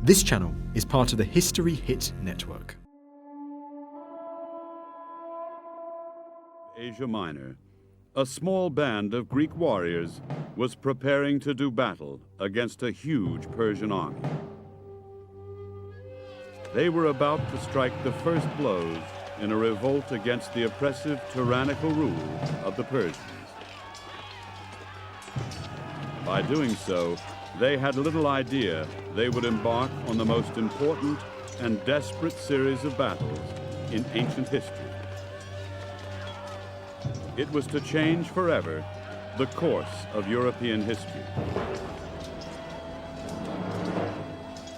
This channel is part of the History Hit network. Asia Minor, a small band of Greek warriors was preparing to do battle against a huge Persian army. They were about to strike the first blows in a revolt against the oppressive, tyrannical rule of the Persians. By doing so, they had little idea they would embark on the most important and desperate series of battles in ancient history. It was to change forever the course of European history.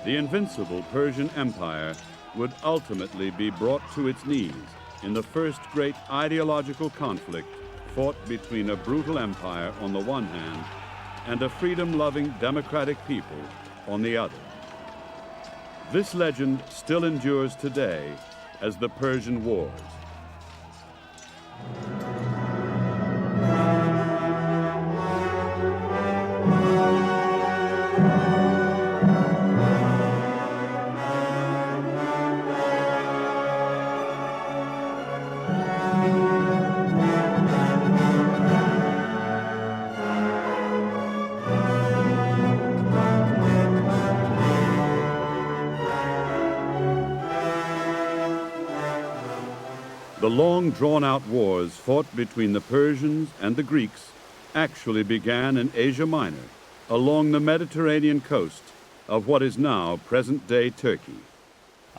The invincible Persian Empire would ultimately be brought to its knees in the first great ideological conflict fought between a brutal empire on the one hand and a freedom-loving democratic people on the other. This legend still endures today as the Persian Wars. The long drawn-out wars fought between the Persians and the Greeks actually began in Asia Minor, along the Mediterranean coast of what is now present-day Turkey.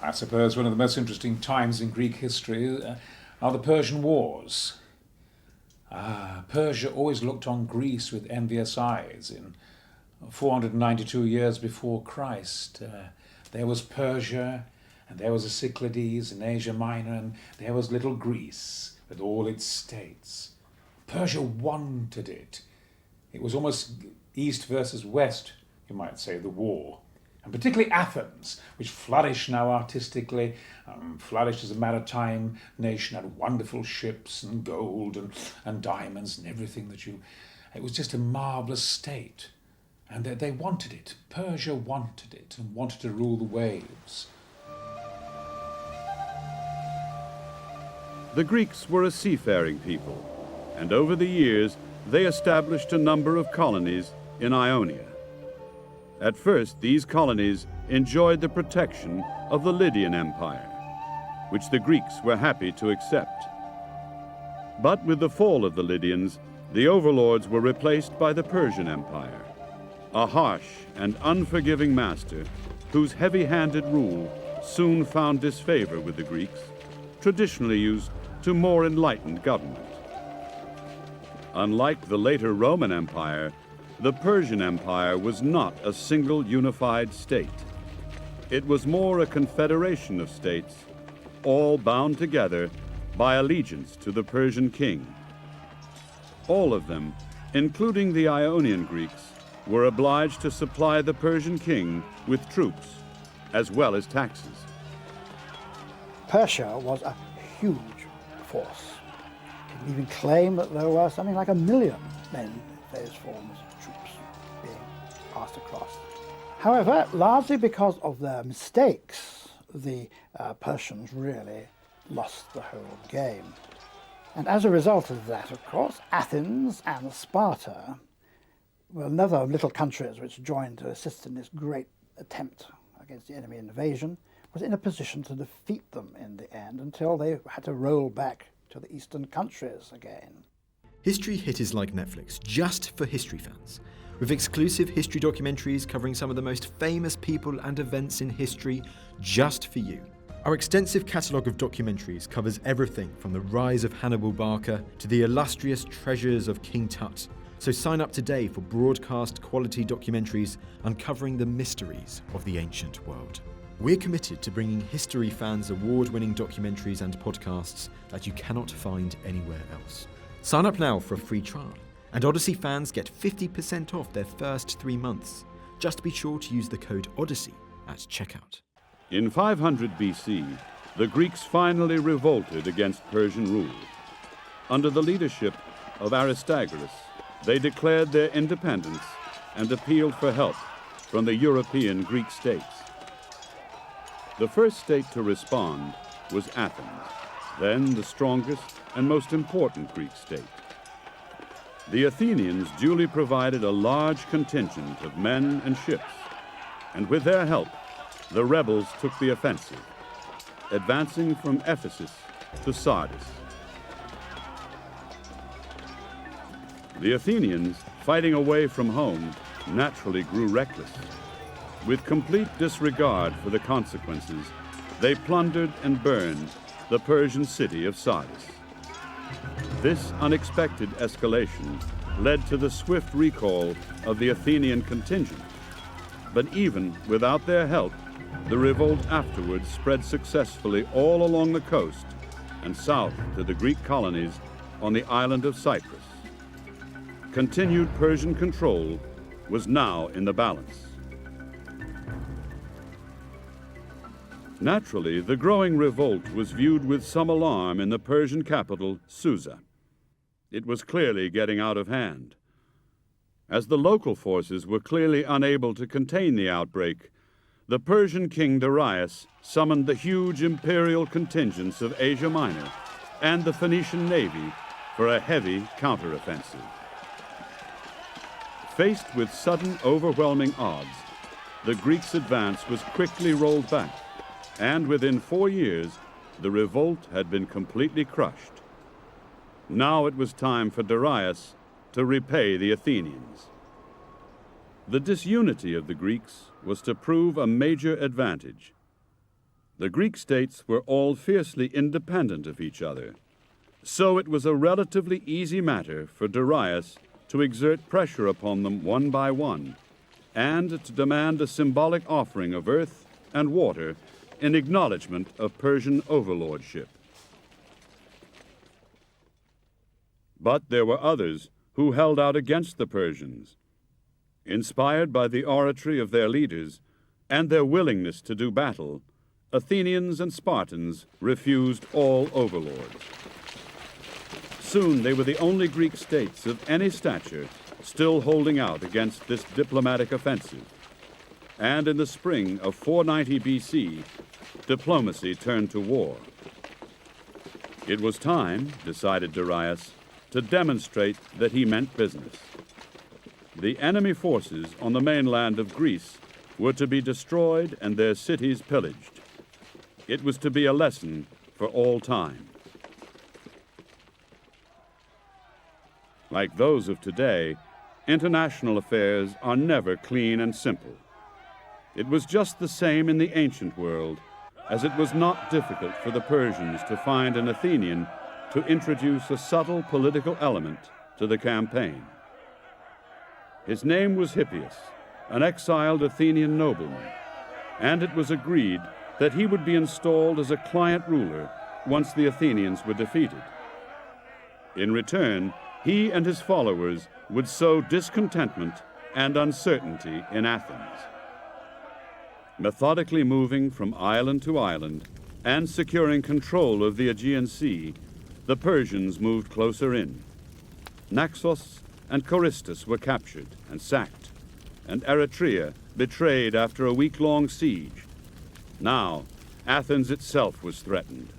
I suppose one of the most interesting times in Greek history are the Persian Wars. Persia always looked on Greece with envious eyes. In 492 years before Christ, there was Persia, and there was the Cyclades in Asia Minor, and there was little Greece with all its states. Persia wanted it. It was almost east versus west, you might say, the war. And particularly Athens, which flourished now artistically, flourished as a maritime nation, had wonderful ships and gold and diamonds and everything it was just a marvellous state. And they wanted it. Persia wanted it and wanted to rule the waves. The Greeks were a seafaring people, and over the years they established a number of colonies in Ionia. At first, these colonies enjoyed the protection of the Lydian Empire, which the Greeks were happy to accept. But with the fall of the Lydians, the overlords were replaced by the Persian Empire, a harsh and unforgiving master whose heavy-handed rule soon found disfavor with the Greeks, traditionally used to more enlightened government. Unlike the later Roman Empire, the Persian Empire was not a single unified state. It was more a confederation of states, all bound together by allegiance to the Persian king. All of them, including the Ionian Greeks, were obliged to supply the Persian king with troops, as well as taxes. Persia was a huge force. You can even claim that there were something like 1 million men in various forms of troops being passed across. However, largely because of their mistakes, the Persians really lost the whole game. And as a result of that, of course, Athens and Sparta were another little countries which joined to assist in this great attempt against the enemy invasion, was in a position to defeat them in the end until they had to roll back to the eastern countries again. History Hit is like Netflix, just for history fans, with exclusive history documentaries covering some of the most famous people and events in history just for you. Our extensive catalogue of documentaries covers everything from the rise of Hannibal Barca to the illustrious treasures of King Tut. So sign up today for broadcast quality documentaries uncovering the mysteries of the ancient world. We're committed to bringing history fans award-winning documentaries and podcasts that you cannot find anywhere else. Sign up now for a free trial, and Odyssey fans get 50% off their first 3 months. Just be sure to use the code Odyssey at checkout. In 500 BC, the Greeks finally revolted against Persian rule. Under the leadership of Aristogamus, they declared their independence and appealed for help from the European Greek states. The first state to respond was Athens, then the strongest and most important Greek state. The Athenians duly provided a large contingent of men and ships, and with their help, the rebels took the offensive, advancing from Ephesus to Sardis. The Athenians, fighting away from home, naturally grew reckless. With complete disregard for the consequences, they plundered and burned the Persian city of Sardis. This unexpected escalation led to the swift recall of the Athenian contingent. But even without their help, the revolt afterwards spread successfully all along the coast and south to the Greek colonies on the island of Cyprus. Continued Persian control was now in the balance. Naturally, the growing revolt was viewed with some alarm in the Persian capital, Susa. It was clearly getting out of hand. As the local forces were clearly unable to contain the outbreak, the Persian king Darius summoned the huge imperial contingents of Asia Minor and the Phoenician navy for a heavy counteroffensive. Faced with sudden, overwhelming odds, the Greeks' advance was quickly rolled back, and within 4 years, the revolt had been completely crushed. Now it was time for Darius to repay the Athenians. The disunity of the Greeks was to prove a major advantage. The Greek states were all fiercely independent of each other, so it was a relatively easy matter for Darius to exert pressure upon them one by one, and to demand a symbolic offering of earth and water in acknowledgement of Persian overlordship. But there were others who held out against the Persians. Inspired by the oratory of their leaders and their willingness to do battle, Athenians and Spartans refused all overlords. Soon they were the only Greek states of any stature still holding out against this diplomatic offensive. And in the spring of 490 BC, diplomacy turned to war. It was time, decided Darius, to demonstrate that he meant business. The enemy forces on the mainland of Greece were to be destroyed and their cities pillaged. It was to be a lesson for all time. Like those of today, international affairs are never clean and simple. It was just the same in the ancient world, as it was not difficult for the Persians to find an Athenian to introduce a subtle political element to the campaign. His name was Hippias, an exiled Athenian nobleman, and it was agreed that he would be installed as a client ruler once the Athenians were defeated. In return, he and his followers would sow discontentment and uncertainty in Athens. Methodically moving from island to island and securing control of the Aegean Sea, the Persians moved closer in. Naxos and Choristus were captured and sacked, and Eretria betrayed after a week-long siege. Now, Athens itself was threatened.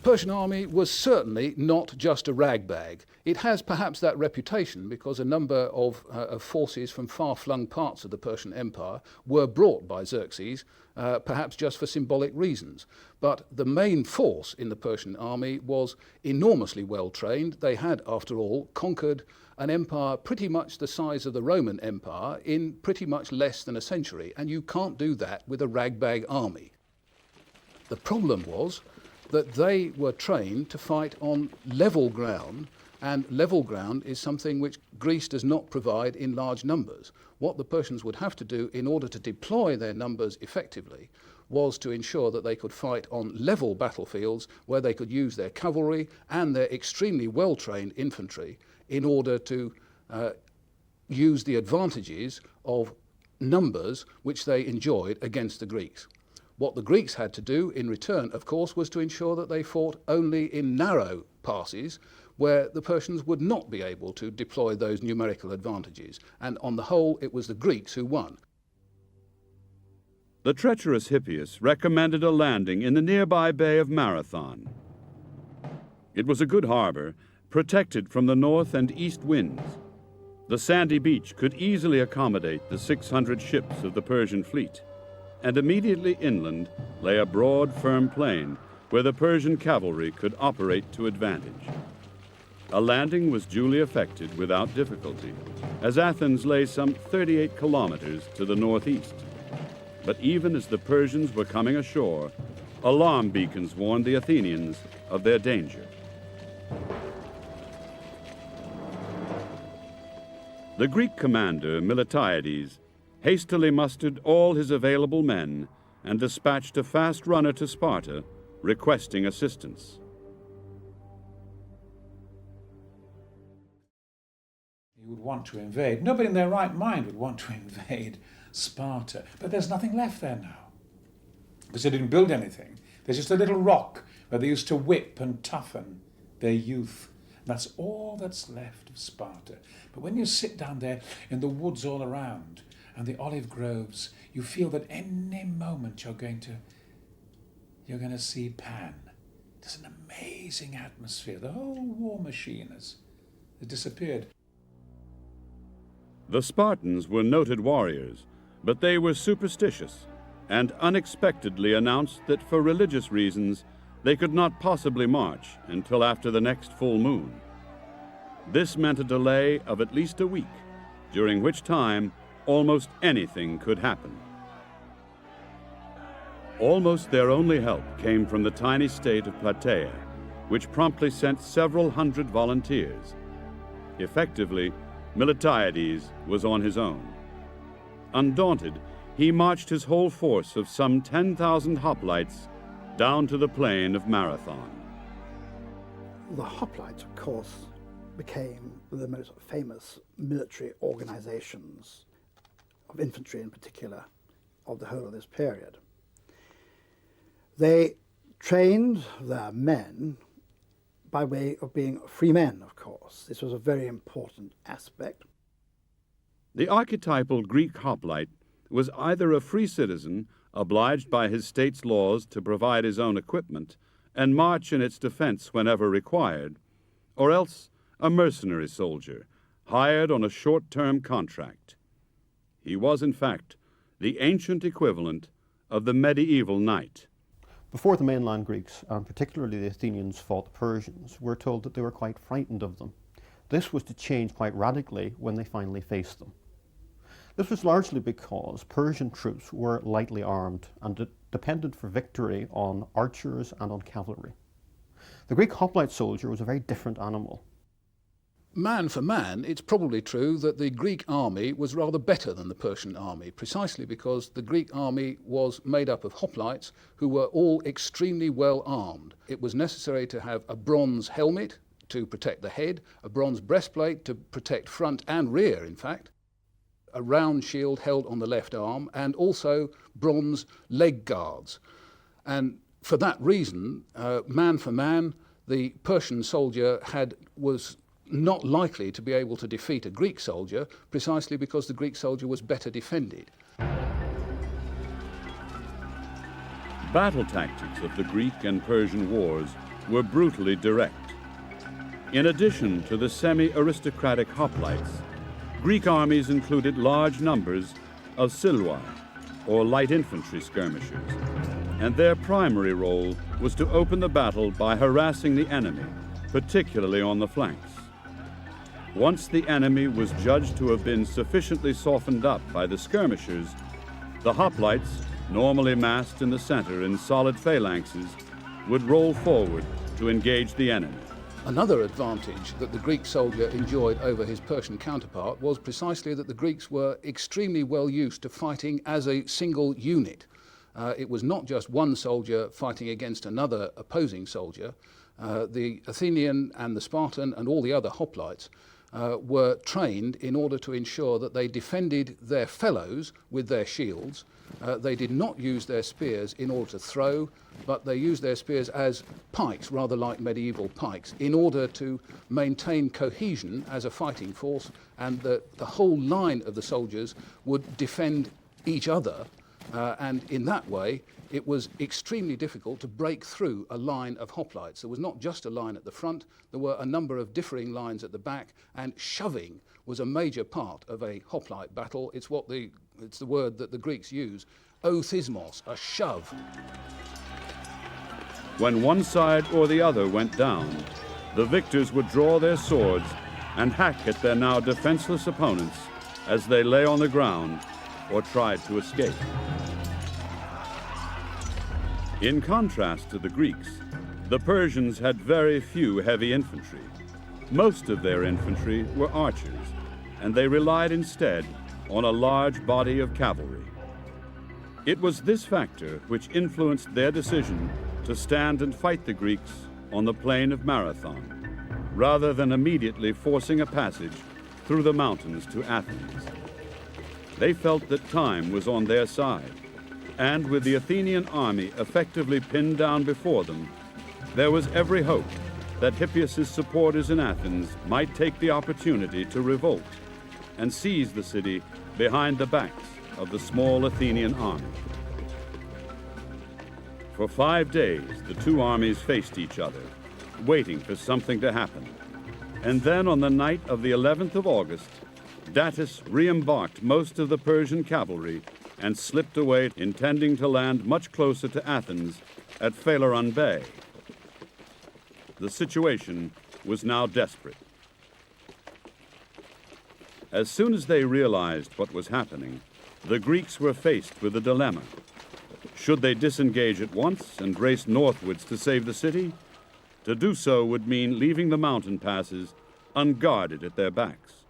The Persian army was certainly not just a ragbag. It has perhaps that reputation because a number of forces from far-flung parts of the Persian Empire were brought by Xerxes, perhaps just for symbolic reasons. But the main force in the Persian army was enormously well trained. They had, after all, conquered an empire pretty much the size of the Roman Empire in pretty much less than a century, and you can't do that with a ragbag army. The problem was that they were trained to fight on level ground, and level ground is something which Greece does not provide in large numbers. What the Persians would have to do in order to deploy their numbers effectively was to ensure that they could fight on level battlefields where they could use their cavalry and their extremely well-trained infantry in order to use the advantages of numbers which they enjoyed against the Greeks. What the Greeks had to do in return, of course, was to ensure that they fought only in narrow passes where the Persians would not be able to deploy those numerical advantages. And on the whole, it was the Greeks who won. The treacherous Hippias recommended a landing in the nearby bay of Marathon. It was a good harbor, protected from the north and east winds. The sandy beach could easily accommodate the 600 ships of the Persian fleet, and immediately inland lay a broad, firm plain where the Persian cavalry could operate to advantage. A landing was duly effected without difficulty, as Athens lay some 38 kilometers to the northeast. But even as the Persians were coming ashore, alarm beacons warned the Athenians of their danger. The Greek commander, Miltiades, hastily mustered all his available men and dispatched a fast runner to Sparta, requesting assistance. You would want to invade. Nobody in their right mind would want to invade Sparta. But there's nothing left there now, because they didn't build anything. There's just a little rock where they used to whip and toughen their youth. That's all that's left of Sparta. But when you sit down there in the woods all around and the olive groves, you feel that any moment you're going to see Pan. There's an amazing atmosphere. The whole war machine has disappeared. The Spartans were noted warriors, but they were superstitious and unexpectedly announced that for religious reasons they could not possibly march until after the next full moon. This meant a delay of at least a week, during which time almost anything could happen. Almost their only help came from the tiny state of Plataea, which promptly sent several hundred volunteers. Effectively, Miltiades was on his own. Undaunted, he marched his whole force of some 10,000 hoplites down to the plain of Marathon. The hoplites, of course, became the most famous military organizations of infantry in particular of the whole of this period. They trained their men by way of being free men, of course. This was a very important aspect. The archetypal Greek hoplite was either a free citizen obliged by his state's laws to provide his own equipment and march in its defense whenever required, or else a mercenary soldier hired on a short-term contract. He was, in fact, the ancient equivalent of the medieval knight. Before the mainland Greeks, and particularly the Athenians, fought the Persians, we're told that they were quite frightened of them. This was to change quite radically when they finally faced them. This was largely because Persian troops were lightly armed and depended for victory on archers and on cavalry. The Greek hoplite soldier was a very different animal. Man for man, it's probably true that the Greek army was rather better than the Persian army, precisely because the Greek army was made up of hoplites who were all extremely well armed. It was necessary to have a bronze helmet to protect the head, a bronze breastplate to protect front and rear, in fact, a round shield held on the left arm, and also bronze leg guards. And for that reason, man for man, the Persian soldier was not likely to be able to defeat a Greek soldier, precisely because the Greek soldier was better defended. Battle tactics of the Greek and Persian wars were brutally direct. In addition to the semi-aristocratic hoplites, Greek armies included large numbers of silwai, or light infantry skirmishers, and their primary role was to open the battle by harassing the enemy, particularly on the flanks. Once the enemy was judged to have been sufficiently softened up by the skirmishers, the hoplites, normally massed in the center in solid phalanxes, would roll forward to engage the enemy. Another advantage that the Greek soldier enjoyed over his Persian counterpart was precisely that the Greeks were extremely well used to fighting as a single unit. It was not just one soldier fighting against another opposing soldier. The Athenian and the Spartan and all the other hoplites were trained in order to ensure that they defended their fellows with their shields. They did not use their spears in order to throw, but they used their spears as pikes, rather like medieval pikes, in order to maintain cohesion as a fighting force, and the whole line of the soldiers would defend each other And in that way, it was extremely difficult to break through a line of hoplites. There was not just a line at the front, there were a number of differing lines at the back, and shoving was a major part of a hoplite battle. It's the word that the Greeks use, othismos, a shove. When one side or the other went down, the victors would draw their swords and hack at their now defenseless opponents as they lay on the ground or tried to escape. In contrast to the Greeks, the Persians had very few heavy infantry. Most of their infantry were archers, and they relied instead on a large body of cavalry. It was this factor which influenced their decision to stand and fight the Greeks on the plain of Marathon, rather than immediately forcing a passage through the mountains to Athens. They felt that time was on their side, and with the Athenian army effectively pinned down before them, there was every hope that Hippias's supporters in Athens might take the opportunity to revolt and seize the city behind the backs of the small Athenian army. For 5 days, the two armies faced each other, waiting for something to happen. And then on the night of the 11th of August, Datis re-embarked most of the Persian cavalry and slipped away, intending to land much closer to Athens at Phaleron Bay. The situation was now desperate. As soon as they realized what was happening, the Greeks were faced with a dilemma. Should they disengage at once and race northwards to save the city? To do so would mean leaving the mountain passes unguarded at their backs.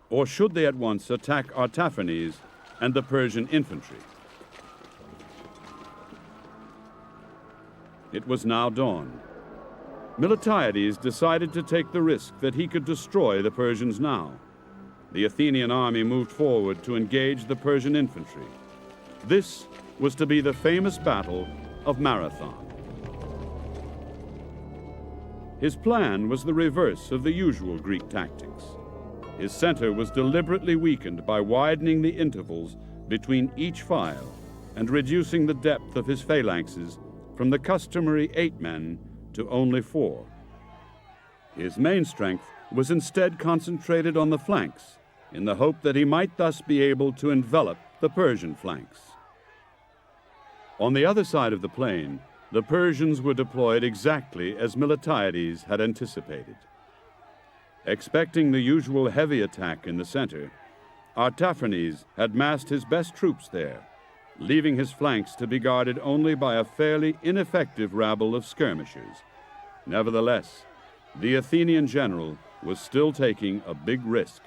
Or should they at once attack Artaphernes and the Persian infantry? It was now dawn. Miltiades decided to take the risk that he could destroy the Persians now. The Athenian army moved forward to engage the Persian infantry. This was to be the famous battle of Marathon. His plan was the reverse of the usual Greek tactics. His center was deliberately weakened by widening the intervals between each file and reducing the depth of his phalanxes from the customary 8 men to only 4. His main strength was instead concentrated on the flanks, in the hope that he might thus be able to envelop the Persian flanks. On the other side of the plain, the Persians were deployed exactly as Miltiades had anticipated. Expecting the usual heavy attack in the center, Artaphernes had massed his best troops there, leaving his flanks to be guarded only by a fairly ineffective rabble of skirmishers. Nevertheless, the Athenian general was still taking a big risk.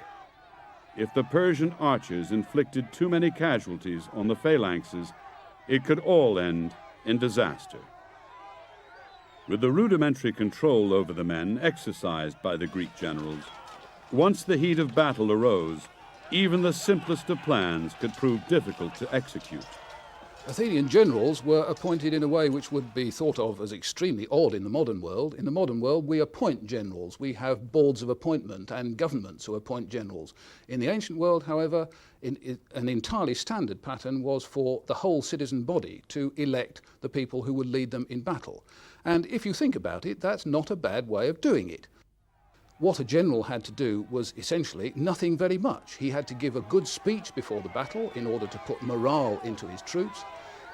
If the Persian archers inflicted too many casualties on the phalanxes, it could all end in disaster. With the rudimentary control over the men exercised by the Greek generals, once the heat of battle arose, even the simplest of plans could prove difficult to execute. Athenian generals were appointed in a way which would be thought of as extremely odd in the modern world. In the modern world, we appoint generals. We have boards of appointment and governments who appoint generals. In the ancient world, however, an entirely standard pattern was for the whole citizen body to elect the people who would lead them in battle. And if you think about it, that's not a bad way of doing it. What a general had to do was essentially nothing very much. He had to give a good speech before the battle in order to put morale into his troops.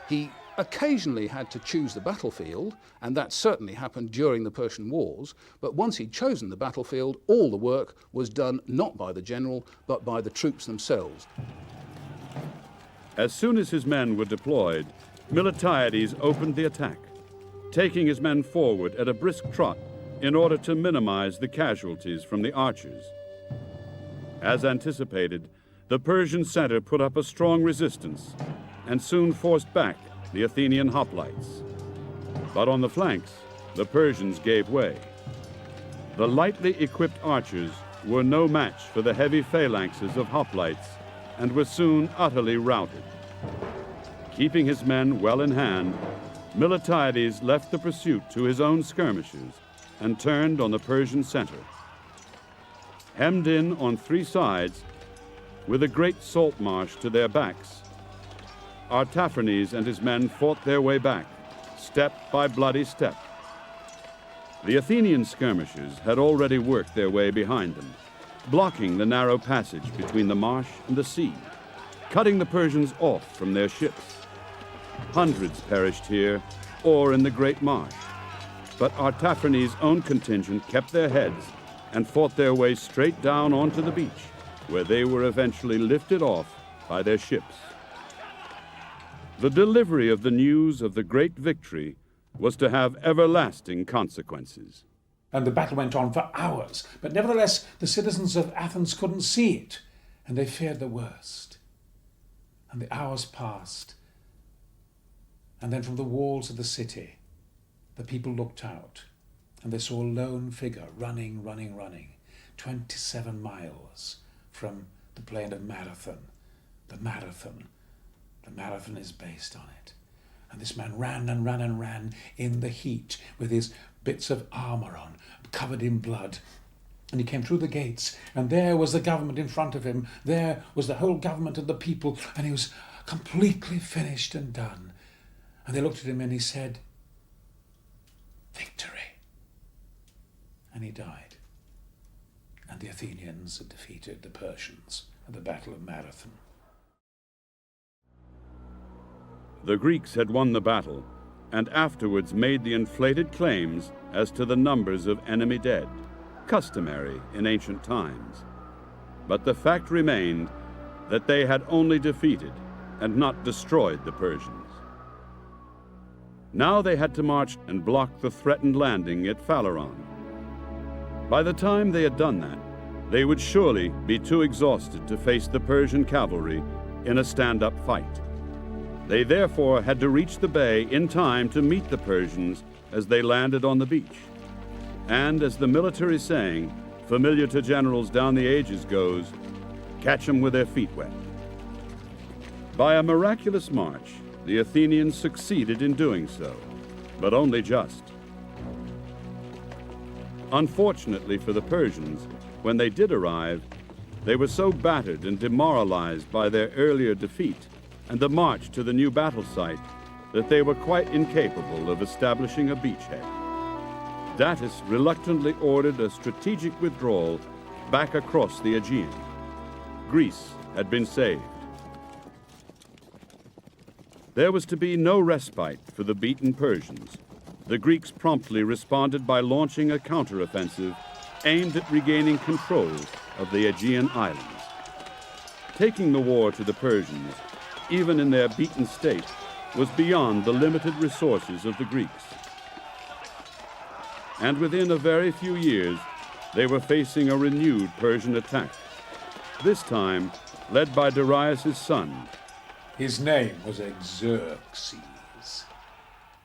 He occasionally had to choose the battlefield, and that certainly happened during the Persian Wars, but once he'd chosen the battlefield, all the work was done not by the general, but by the troops themselves. As soon as his men were deployed, Miltiades opened the attack, taking his men forward at a brisk trot in order to minimize the casualties from the archers. As anticipated, the Persian center put up a strong resistance and soon forced back the Athenian hoplites. But on the flanks, the Persians gave way. The lightly equipped archers were no match for the heavy phalanxes of hoplites and were soon utterly routed. Keeping his men well in hand, Miltiades left the pursuit to his own skirmishers and turned on the Persian center. Hemmed in on 3 sides, with a great salt marsh to their backs, Artaphernes and his men fought their way back, step by bloody step. The Athenian skirmishers had already worked their way behind them, blocking the narrow passage between the marsh and the sea, cutting the Persians off from their ships. Hundreds perished here or in the great marsh, but Artaphernes' own contingent kept their heads and fought their way straight down onto the beach, where they were eventually lifted off by their ships. The delivery of the news of the great victory was to have everlasting consequences. And the battle went on for hours, but nevertheless the citizens of Athens couldn't see it, and they feared the worst. And the hours passed, and then from the walls of the city, the people looked out, and they saw a lone figure running, 27 miles from the plain of Marathon. The Marathon is based on it. And this man ran and ran and ran in the heat with his bits of armour on, covered in blood. And he came through the gates, and there was the government in front of him. There was the whole government of the people, and he was completely finished and done. And they looked at him and he said, "Victory." And he died. And the Athenians had defeated the Persians at the Battle of Marathon. The Greeks had won the battle, and afterwards made the inflated claims as to the numbers of enemy dead, customary in ancient times. But the fact remained that they had only defeated and not destroyed the Persians. Now they had to march and block the threatened landing at Phaleron. By the time they had done that, they would surely be too exhausted to face the Persian cavalry in a stand-up fight. They therefore had to reach the bay in time to meet the Persians as they landed on the beach. And as the military saying, familiar to generals down the ages goes, "Catch 'em with their feet wet." By a miraculous march, the Athenians succeeded in doing so, but only just. Unfortunately for the Persians, when they did arrive, they were so battered and demoralized by their earlier defeat and the march to the new battle site that they were quite incapable of establishing a beachhead. Datis reluctantly ordered a strategic withdrawal back across the Aegean. Greece had been saved. There was to be no respite for the beaten Persians. The Greeks promptly responded by launching a counteroffensive aimed at regaining control of the Aegean islands. Taking the war to the Persians, even in their beaten state, was beyond the limited resources of the Greeks. And within a very few years, they were facing a renewed Persian attack, this time led by Darius' son. His name was Xerxes,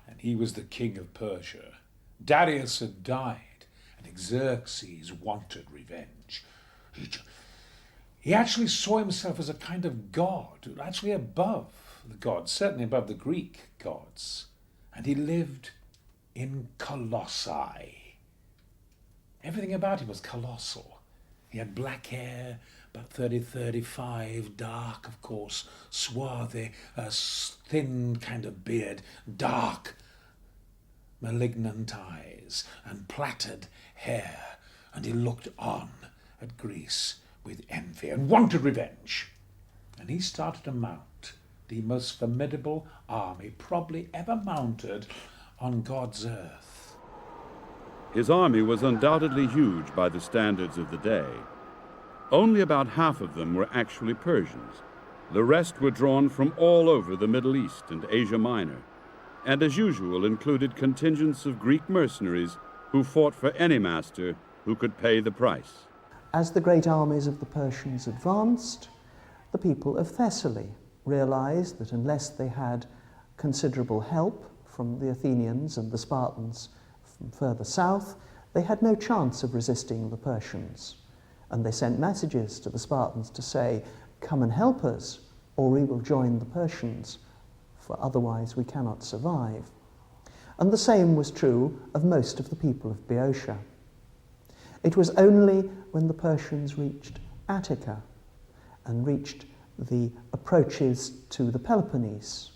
and he was the king of Persia. Darius had died, and Xerxes wanted revenge. He actually saw himself as a kind of god, actually above the gods, certainly above the Greek gods. And he lived in Colossae. Everything about him was colossal. He had black hair, about 35, dark, of course, swarthy, a thin kind of beard, dark, malignant eyes, and plaited hair. And he looked on at Greece with envy and wanted revenge. And he started to mount the most formidable army probably ever mounted on God's earth. His army was undoubtedly huge by the standards of the day. Only about half of them were actually Persians. The rest were drawn from all over the Middle East and Asia Minor, and as usual included contingents of Greek mercenaries who fought for any master who could pay the price. As the great armies of the Persians advanced, the people of Thessaly realized that unless they had considerable help from the Athenians and the Spartans from further south, they had no chance of resisting the Persians. And they sent messages to the Spartans to say, "Come and help us, or we will join the Persians, for otherwise we cannot survive." And the same was true of most of the people of Boeotia. It was only when the Persians reached Attica and reached the approaches to the Peloponnese,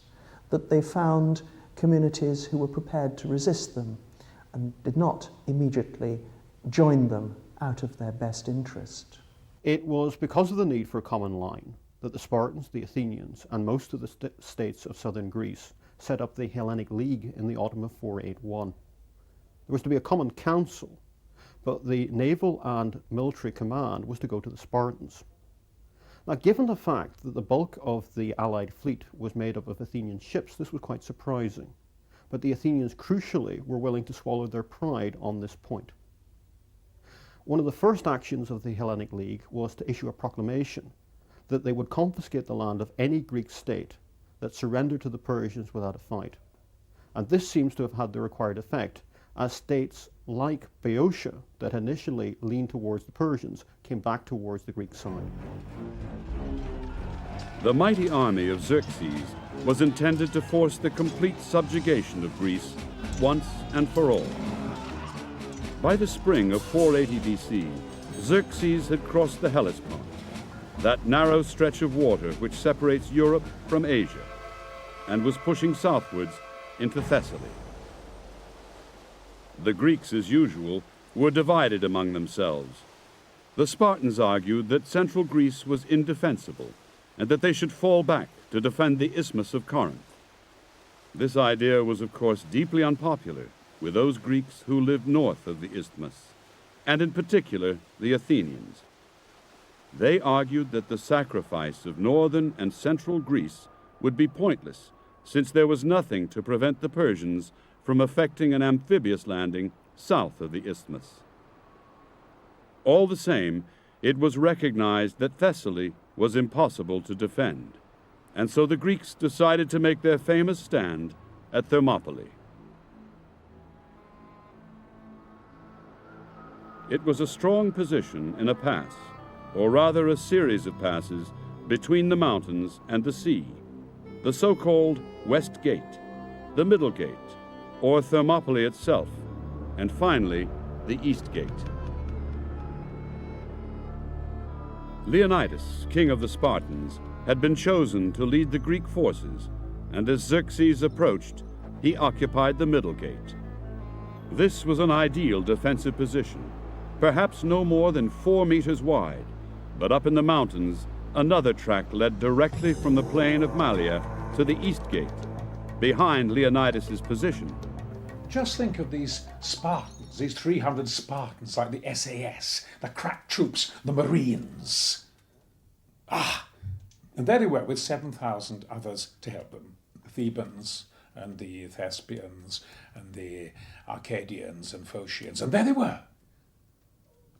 that they found communities who were prepared to resist them and did not immediately join them out of their best interest. It was because of the need for a common line that the Spartans, the Athenians, and most of the states of southern Greece set up the Hellenic League in the autumn of 481. There was to be a common council, but the naval and military command was to go to the Spartans. Now, given the fact that the bulk of the Allied fleet was made up of Athenian ships, this was quite surprising. But the Athenians, crucially, were willing to swallow their pride on this point. One of the first actions of the Hellenic League was to issue a proclamation that they would confiscate the land of any Greek state that surrendered to the Persians without a fight. And this seems to have had the required effect, as states like Boeotia, that initially leaned towards the Persians, came back towards the Greek side. The mighty army of Xerxes was intended to force the complete subjugation of Greece once and for all. By the spring of 480 BC, Xerxes had crossed the Hellespont, that narrow stretch of water which separates Europe from Asia, and was pushing southwards into Thessaly. The Greeks, as usual, were divided among themselves. The Spartans argued that central Greece was indefensible and that they should fall back to defend the Isthmus of Corinth. This idea was, of course, deeply unpopular with those Greeks who lived north of the Isthmus, and in particular the Athenians. They argued that the sacrifice of northern and central Greece would be pointless, since there was nothing to prevent the Persians from effecting an amphibious landing south of the Isthmus. All the same, it was recognized that Thessaly was impossible to defend, and so the Greeks decided to make their famous stand at Thermopylae. It was a strong position in a pass, or rather a series of passes, between the mountains and the sea, the so-called West Gate, the Middle Gate, or Thermopylae itself, and finally, the East Gate. Leonidas, king of the Spartans, had been chosen to lead the Greek forces, and as Xerxes approached, he occupied the Middle Gate. This was an ideal defensive position, perhaps no more than 4 meters wide, but up in the mountains, another track led directly from the plain of Malea to the East Gate, behind Leonidas's position. Just think of these Spartans, these 300 Spartans, like the SAS, the crack troops, the Marines. And there they were with 7,000 others to help them, the Thebans and the Thespians and the Arcadians and Phocians. And there they were,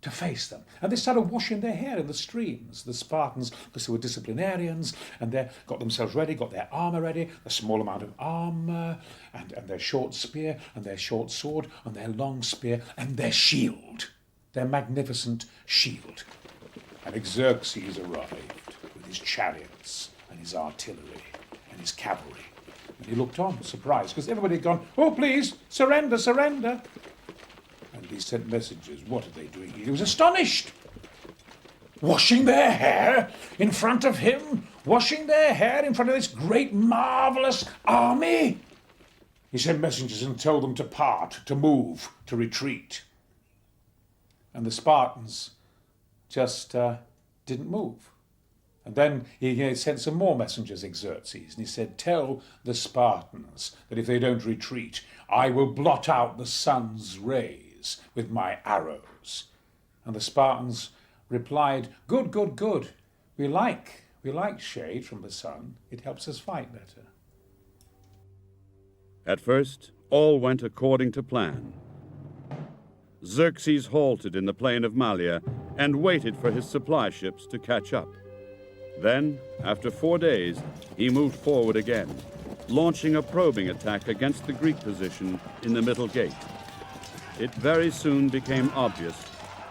to face them. And they started washing their hair in the streams, the Spartans, because they were disciplinarians, and they got themselves ready, got their armour ready, a small amount of armour, and their short spear, and their short sword, and their long spear, and their shield, their magnificent shield. And Xerxes arrived with his chariots, and his artillery, and his cavalry. And he looked on, surprised, because everybody had gone, "Oh, please, surrender, surrender." And he sent messengers. What are they doing here? He was astonished. Washing their hair in front of him? Washing their hair in front of this great, marvellous army? He sent messengers and told them to part, to move, to retreat. And the Spartans just didn't move. And then he sent some more messengers, Xerxes, and he said, "Tell the Spartans that if they don't retreat, I will blot out the sun's rays with my arrows." And the Spartans replied, "Good, good, good. We like shade from the sun. It helps us fight better." At first, all went according to plan. Xerxes halted in the plain of Malea and waited for his supply ships to catch up. Then, after 4 days, he moved forward again, launching a probing attack against the Greek position in the Middle Gate. It very soon became obvious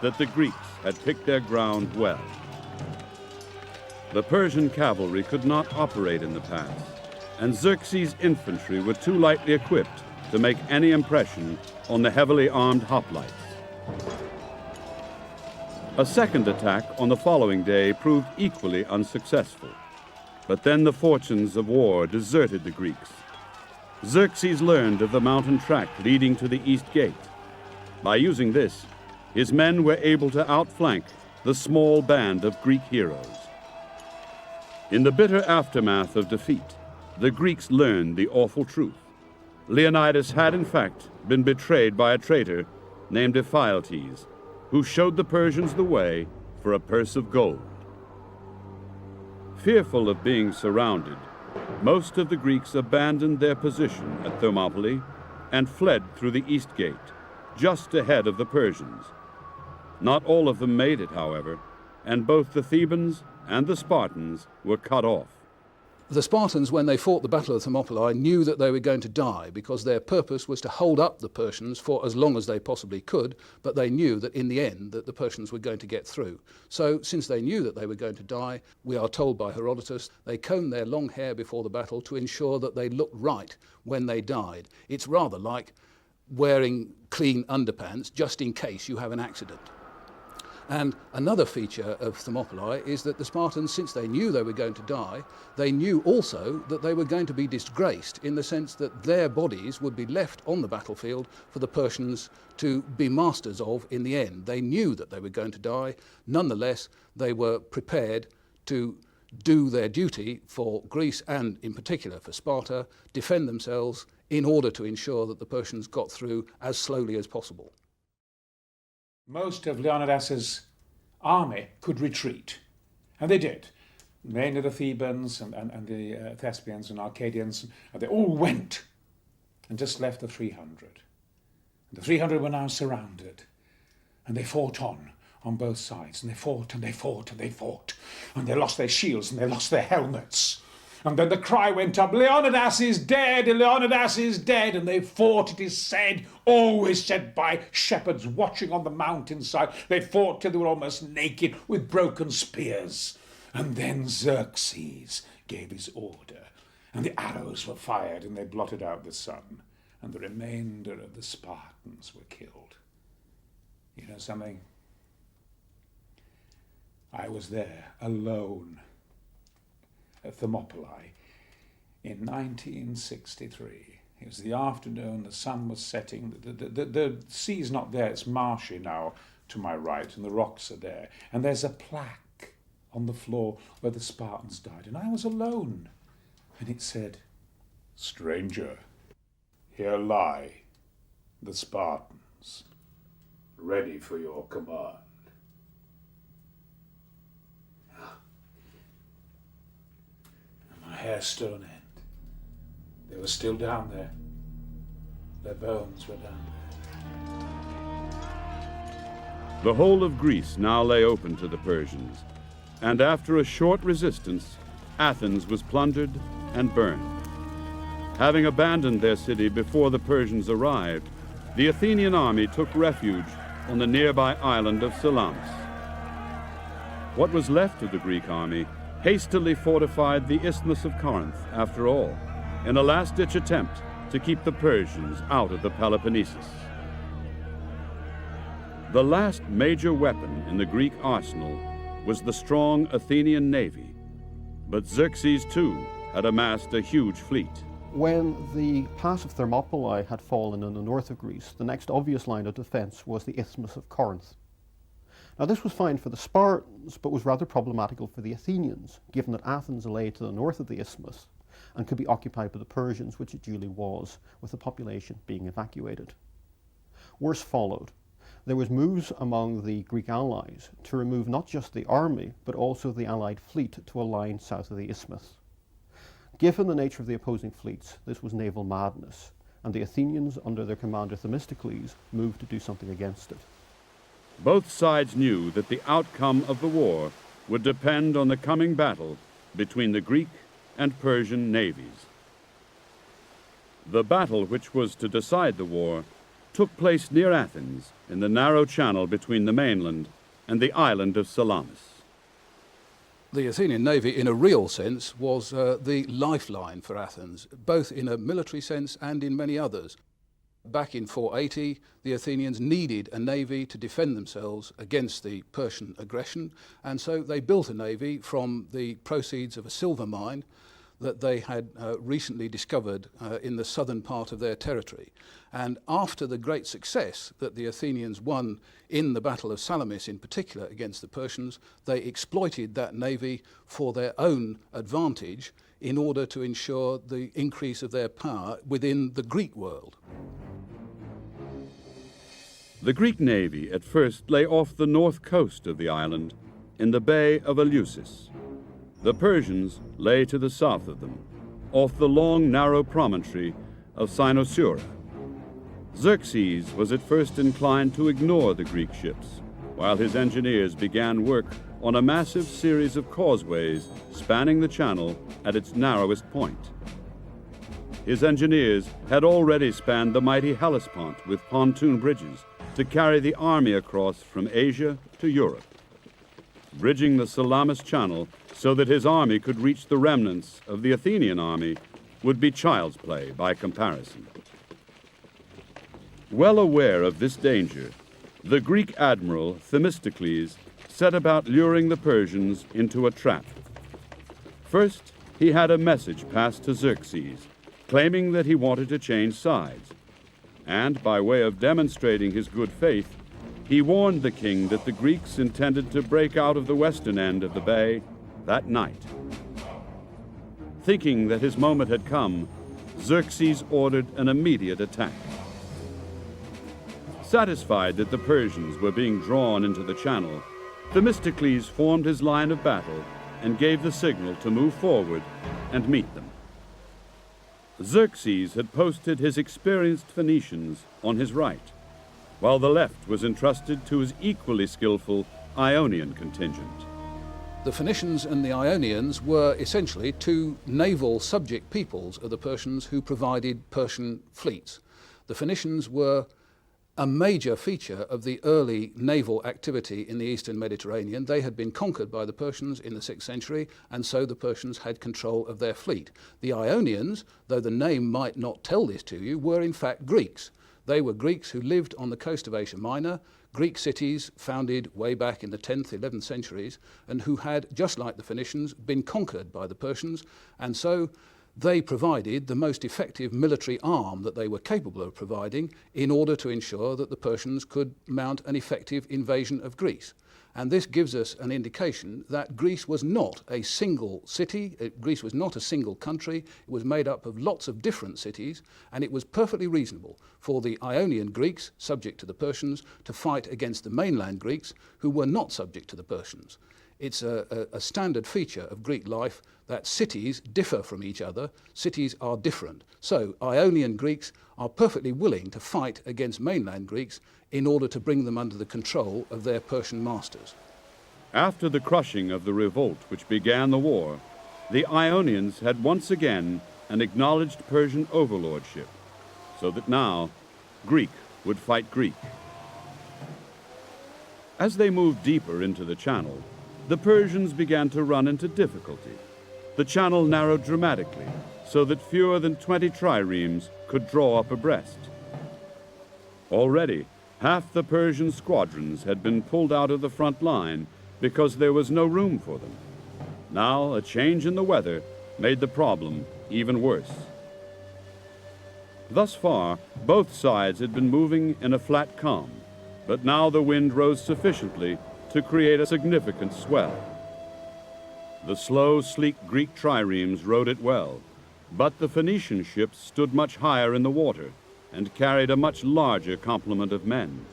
that the Greeks had picked their ground well. The Persian cavalry could not operate in the pass, and Xerxes' infantry were too lightly equipped to make any impression on the heavily armed hoplites. A second attack on the following day proved equally unsuccessful, But then the fortunes of war deserted the Greeks. Xerxes learned of the mountain track leading to the east gate. By using this, his men were able to outflank the small band of Greek heroes. In the bitter aftermath of defeat, the Greeks learned the awful truth. Leonidas had, in fact, been betrayed by a traitor named Ephialtes, who showed the Persians the way for a purse of gold. Fearful of being surrounded, most of the Greeks abandoned their position at Thermopylae and fled through the east gate, just ahead of the Persians. Not all of them made it, however, and both the Thebans and the Spartans were cut off. The Spartans, when they fought the Battle of Thermopylae, knew that they were going to die because their purpose was to hold up the Persians for as long as they possibly could, but they knew that in the end that the Persians were going to get through. So since they knew that they were going to die, we are told by Herodotus, they combed their long hair before the battle to ensure that they looked right when they died. It's rather like wearing clean underpants just in case you have an accident. And another feature of Thermopylae is that the Spartans, since they knew they were going to die, they knew also that they were going to be disgraced in the sense that their bodies would be left on the battlefield for the Persians to be masters of in the end. They knew that they were going to die. Nonetheless, they were prepared to do their duty for Greece and in particular for Sparta, defend themselves in order to ensure that the Persians got through as slowly as possible. Most of Leonidas's army could retreat, and they did. Mainly the Thebans and the Thespians and Arcadians, and they all went and just left the 300. And the 300 were now surrounded, and they fought on both sides, and they fought and they fought and they fought, and they lost their shields and they lost their helmets. And then the cry went up, Leonidas is dead, Leonidas is dead. And they fought, it is said, always said by shepherds watching on the mountainside. They fought till they were almost naked with broken spears. And then Xerxes gave his order, and the arrows were fired, and they blotted out the sun, and the remainder of the Spartans were killed. You know something? I was there, alone, at Thermopylae in 1963. It was the afternoon, the sun was setting, the sea's not there, it's marshy now to my right, and the rocks are there, and there's a plaque on the floor where the Spartans died, and I was alone, and it said, "Stranger, here lie the Spartans, ready for your command." My hair stood on end. They were still down there. Their bones were down there. The whole of Greece now lay open to the Persians, and after a short resistance, Athens was plundered and burned. Having abandoned their city before the Persians arrived, the Athenian army took refuge on the nearby island of Salamis. What was left of the Greek army hastily fortified the Isthmus of Corinth, after all, in a last-ditch attempt to keep the Persians out of the Peloponnesus. The last major weapon in the Greek arsenal was the strong Athenian navy, but Xerxes too had amassed a huge fleet. When the pass of Thermopylae had fallen in the north of Greece, the next obvious line of defence was the Isthmus of Corinth. Now this was fine for the Spartans, but was rather problematical for the Athenians, given that Athens lay to the north of the isthmus and could be occupied by the Persians, which it duly was, with the population being evacuated. Worse followed. There was moves among the Greek allies to remove not just the army, but also the allied fleet to a line south of the isthmus. Given the nature of the opposing fleets, this was naval madness, and the Athenians, under their commander Themistocles, moved to do something against it. Both sides knew that the outcome of the war would depend on the coming battle between the Greek and Persian navies. The battle which was to decide the war took place near Athens in the narrow channel between the mainland and the island of Salamis. The Athenian navy, in a real sense, was the lifeline for Athens, both in a military sense and in many others. Back in 480, the Athenians needed a navy to defend themselves against the Persian aggression, and so they built a navy from the proceeds of a silver mine that they had recently discovered in the southern part of their territory. And after the great success that the Athenians won in the Battle of Salamis in particular against the Persians, they exploited that navy for their own advantage in order to ensure the increase of their power within the Greek world. The Greek navy at first lay off the north coast of the island in the Bay of Eleusis. The Persians lay to the south of them, off the long, narrow promontory of Cynosura. Xerxes was at first inclined to ignore the Greek ships, while his engineers began work on a massive series of causeways spanning the channel at its narrowest point. His engineers had already spanned the mighty Hellespont with pontoon bridges to carry the army across from Asia to Europe. Bridging the Salamis channel so that his army could reach the remnants of the Athenian army would be child's play by comparison. Well aware of this danger, the Greek admiral Themistocles set about luring the Persians into a trap. First, he had a message passed to Xerxes, claiming that he wanted to change sides. And by way of demonstrating his good faith, he warned the king that the Greeks intended to break out of the western end of the bay that night. Thinking that his moment had come, Xerxes ordered an immediate attack. Satisfied that the Persians were being drawn into the channel, Themistocles formed his line of battle and gave the signal to move forward and meet them. Xerxes had posted his experienced Phoenicians on his right, while the left was entrusted to his equally skillful Ionian contingent. The Phoenicians and the Ionians were essentially two naval subject peoples of the Persians who provided Persian fleets. The Phoenicians were a major feature of the early naval activity in the eastern Mediterranean. They had been conquered by the Persians in the 6th century, and so the Persians had control of their fleet. The Ionians, though the name might not tell this to you, were in fact Greeks. They were Greeks who lived on the coast of Asia Minor, Greek cities founded way back in the 10th, 11th centuries, and who had, just like the Phoenicians, been conquered by the Persians, and so they provided the most effective military arm that they were capable of providing in order to ensure that the Persians could mount an effective invasion of Greece. And this gives us an indication that Greece was not a single city, Greece was not a single country, it was made up of lots of different cities, and it was perfectly reasonable for the Ionian Greeks, subject to the Persians, to fight against the mainland Greeks, who were not subject to the Persians. It's a standard feature of Greek life that cities differ from each other, cities are different. So Ionian Greeks are perfectly willing to fight against mainland Greeks in order to bring them under the control of their Persian masters. After the crushing of the revolt which began the war, the Ionians had once again an acknowledged Persian overlordship, so that now Greek would fight Greek. As they moved deeper into the channel, the Persians began to run into difficulty. The channel narrowed dramatically, so that fewer than 20 triremes could draw up abreast. Already, half the Persian squadrons had been pulled out of the front line because there was no room for them. Now, a change in the weather made the problem even worse. Thus far, both sides had been moving in a flat calm, but now the wind rose sufficiently to create a significant swell. The slow, sleek Greek triremes rode it well, but the Phoenician ships stood much higher in the water and carried a much larger complement of men.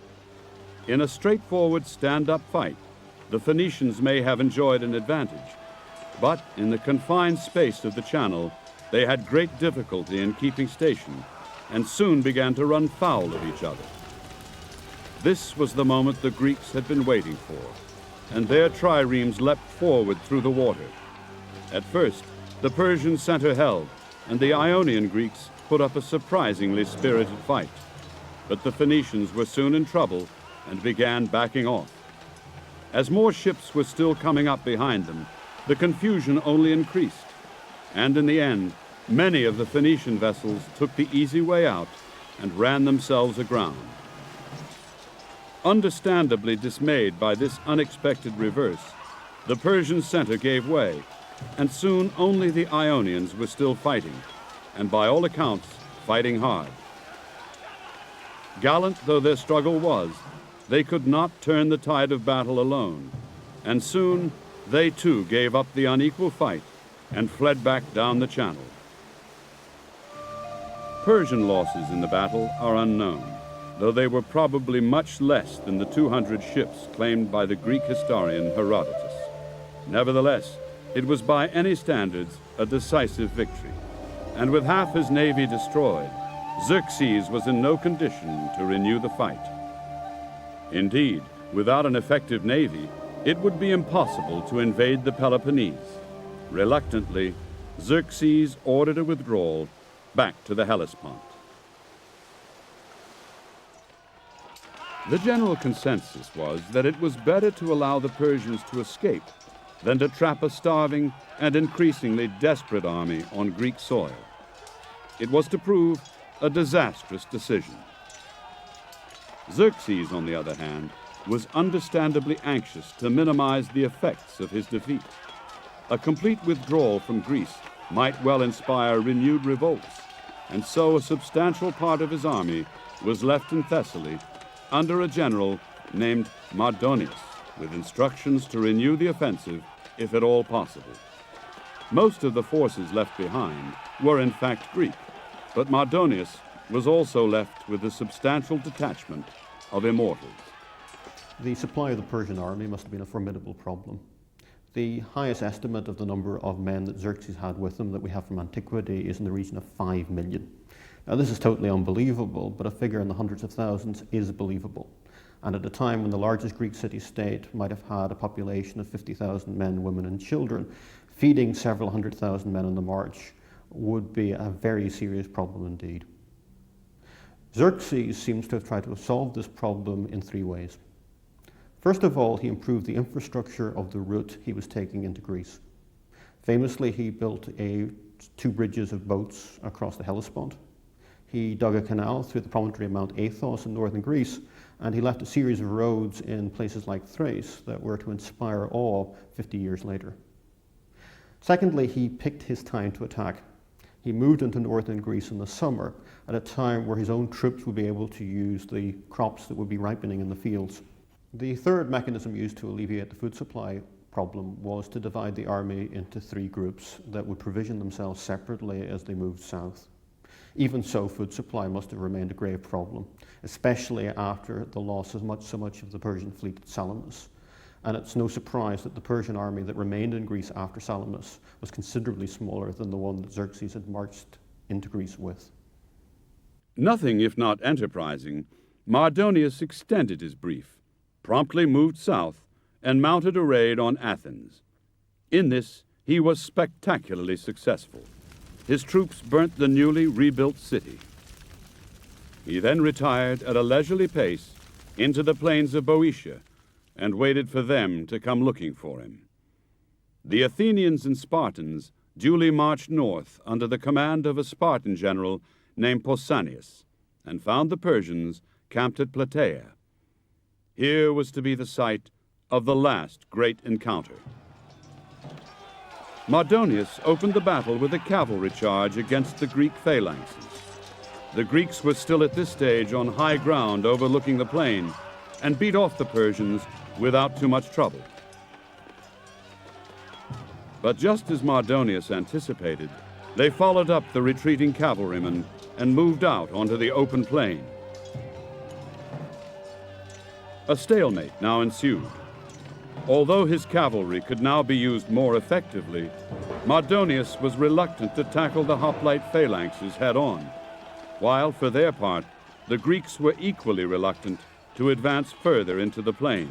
In a straightforward stand-up fight, the Phoenicians may have enjoyed an advantage, but in the confined space of the channel, they had great difficulty in keeping station and soon began to run foul of each other. This was the moment the Greeks had been waiting for, and their triremes leapt forward through the water. At first, the Persian center held, and the Ionian Greeks put up a surprisingly spirited fight. But the Phoenicians were soon in trouble and began backing off. As more ships were still coming up behind them, the confusion only increased, and in the end, many of the Phoenician vessels took the easy way out and ran themselves aground. Understandably dismayed by this unexpected reverse, the Persian center gave way, and soon only the Ionians were still fighting, and by all accounts, fighting hard. Gallant though their struggle was, they could not turn the tide of battle alone, and soon they too gave up the unequal fight and fled back down the channel. Persian losses in the battle are unknown, though they were probably much less than the 200 ships claimed by the Greek historian Herodotus. Nevertheless, it was by any standards a decisive victory, and with half his navy destroyed, Xerxes was in no condition to renew the fight. Indeed, without an effective navy, it would be impossible to invade the Peloponnese. Reluctantly, Xerxes ordered a withdrawal back to the Hellespont. The general consensus was that it was better to allow the Persians to escape than to trap a starving and increasingly desperate army on Greek soil. It was to prove a disastrous decision. Xerxes, on the other hand, was understandably anxious to minimize the effects of his defeat. A complete withdrawal from Greece might well inspire renewed revolts, and so a substantial part of his army was left in Thessaly under a general named Mardonius, with instructions to renew the offensive if at all possible. Most of the forces left behind were in fact Greek, but Mardonius was also left with a substantial detachment of immortals. The supply of the Persian army must have been a formidable problem. The highest estimate of the number of men that Xerxes had with him that we have from antiquity is in the region of 5 million. Now this is totally unbelievable, but a figure in the hundreds of thousands is believable. And at a time when the largest Greek city-state might have had a population of 50,000 men, women and children, feeding several 100,000 men on the march would be a very serious problem indeed. Xerxes seems to have tried to solve this problem in 3 ways. First of all, he improved the infrastructure of the route he was taking into Greece. Famously, he built 2 bridges of boats across the Hellespont. He dug a canal through the promontory of Mount Athos in northern Greece, and he left a series of roads in places like Thrace that were to inspire awe 50 years later. Secondly, he picked his time to attack. He moved into northern Greece in the summer at a time where his own troops would be able to use the crops that would be ripening in the fields. The third mechanism used to alleviate the food supply problem was to divide the army into 3 groups that would provision themselves separately as they moved south. Even so, food supply must have remained a grave problem, especially after the loss of so much of the Persian fleet at Salamis. And it's no surprise that the Persian army that remained in Greece after Salamis was considerably smaller than the one that Xerxes had marched into Greece with. Nothing if not enterprising, Mardonius extended his brief, promptly moved south, and mounted a raid on Athens. In this, he was spectacularly successful. His troops burnt the newly rebuilt city. He then retired at a leisurely pace into the plains of Boeotia and waited for them to come looking for him. The Athenians and Spartans duly marched north under the command of a Spartan general named Pausanias and found the Persians camped at Plataea. Here was to be the site of the last great encounter. Mardonius opened the battle with a cavalry charge against the Greek phalanxes. The Greeks were still at this stage on high ground overlooking the plain and beat off the Persians without too much trouble. But just as Mardonius anticipated, they followed up the retreating cavalrymen and moved out onto the open plain. A stalemate now ensued. Although his cavalry could now be used more effectively, Mardonius was reluctant to tackle the hoplite phalanxes head-on, while, for their part, the Greeks were equally reluctant to advance further into the plain.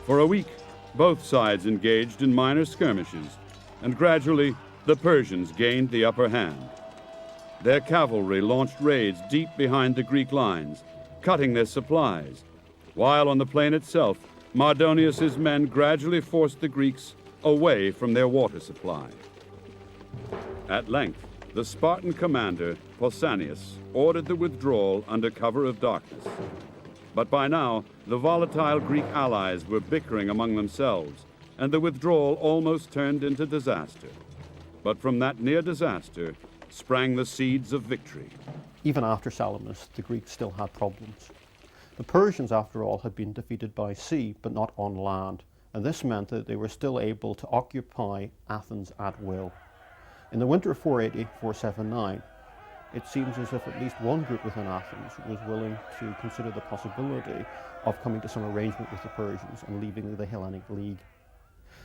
For a week, both sides engaged in minor skirmishes, and gradually the Persians gained the upper hand. Their cavalry launched raids deep behind the Greek lines, cutting their supplies, while on the plain itself, Mardonius's men gradually forced the Greeks away from their water supply. At length, the Spartan commander, Pausanias, ordered the withdrawal under cover of darkness. But by now, the volatile Greek allies were bickering among themselves, and the withdrawal almost turned into disaster. But from that near disaster sprang the seeds of victory. Even after Salamis, the Greeks still had problems. The Persians, after all, had been defeated by sea, but not on land, and this meant that they were still able to occupy Athens at will. In the winter of 480-479, it seems as if at least one group within Athens was willing to consider the possibility of coming to some arrangement with the Persians and leaving the Hellenic League.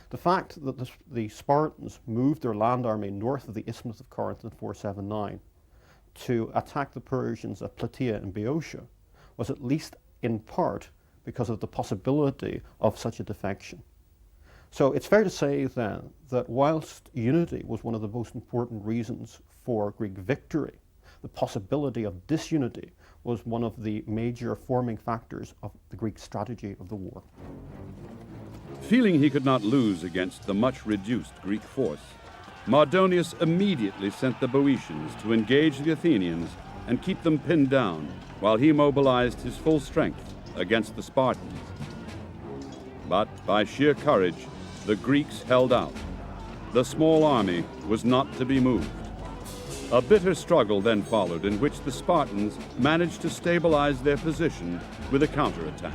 The fact that the Spartans moved their land army north of the Isthmus of Corinth in 479 to attack the Persians at Plataea in Boeotia was at least in part because of the possibility of such a defection. So it's fair to say then that whilst unity was one of the most important reasons for Greek victory, the possibility of disunity was one of the major forming factors of the Greek strategy of the war. Feeling he could not lose against the much reduced Greek force, Mardonius immediately sent the Boeotians to engage the Athenians and keep them pinned down while he mobilized his full strength against the Spartans. But by sheer courage, the Greeks held out. The small army was not to be moved. A bitter struggle then followed in which the Spartans managed to stabilize their position with a counterattack.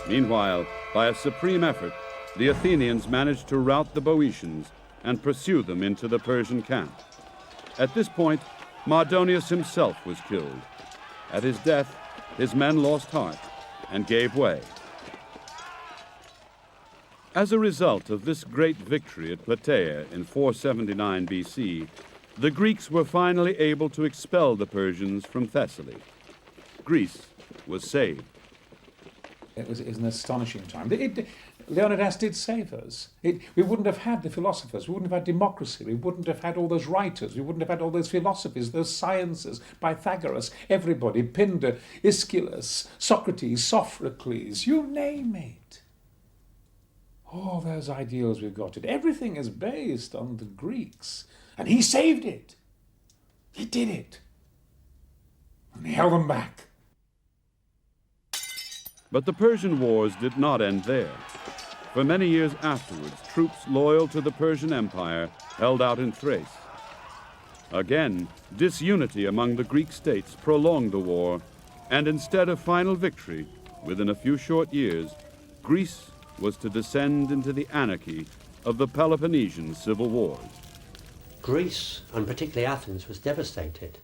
Meanwhile, by a supreme effort, the Athenians managed to rout the Boeotians and pursue them into the Persian camp. At this point, Mardonius himself was killed. At his death, his men lost heart and gave way. As a result of this great victory at Plataea in 479 BC, the Greeks were finally able to expel the Persians from Thessaly. Greece was saved. It was an astonishing time. Leonidas did save us. We wouldn't have had the philosophers, we wouldn't have had democracy, we wouldn't have had all those writers, we wouldn't have had all those philosophies, those sciences, Pythagoras, everybody, Pindar, Aeschylus, Socrates, Sophocles, you name it. All those ideals we've got, everything is based on the Greeks. And he saved it. He did it. And he held them back. But the Persian wars did not end there. For many years afterwards, troops loyal to the Persian Empire held out in Thrace. Again, disunity among the Greek states prolonged the war, and instead of final victory, within a few short years, Greece was to descend into the anarchy of the Peloponnesian civil wars. Greece, and particularly Athens, was devastated.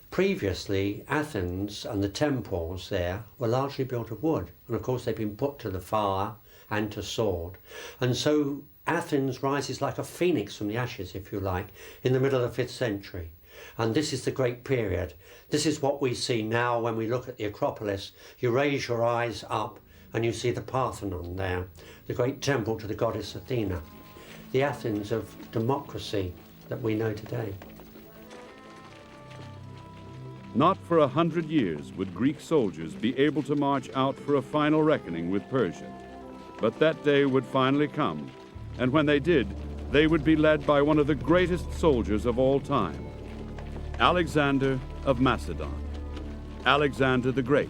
Previously, Athens and the temples there were largely built of wood, and of course they've been put to the fire and to sword. And so Athens rises like a phoenix from the ashes, if you like, in the middle of the 5th century. And this is the great period. This is what we see now when we look at the Acropolis. You raise your eyes up and you see the Parthenon there, the great temple to the goddess Athena, the Athens of democracy that we know today. Not for 100 years would Greek soldiers be able to march out for a final reckoning with Persia. But that day would finally come, and when they did, they would be led by one of the greatest soldiers of all time, Alexander of Macedon, Alexander the Great.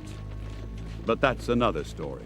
But that's another story.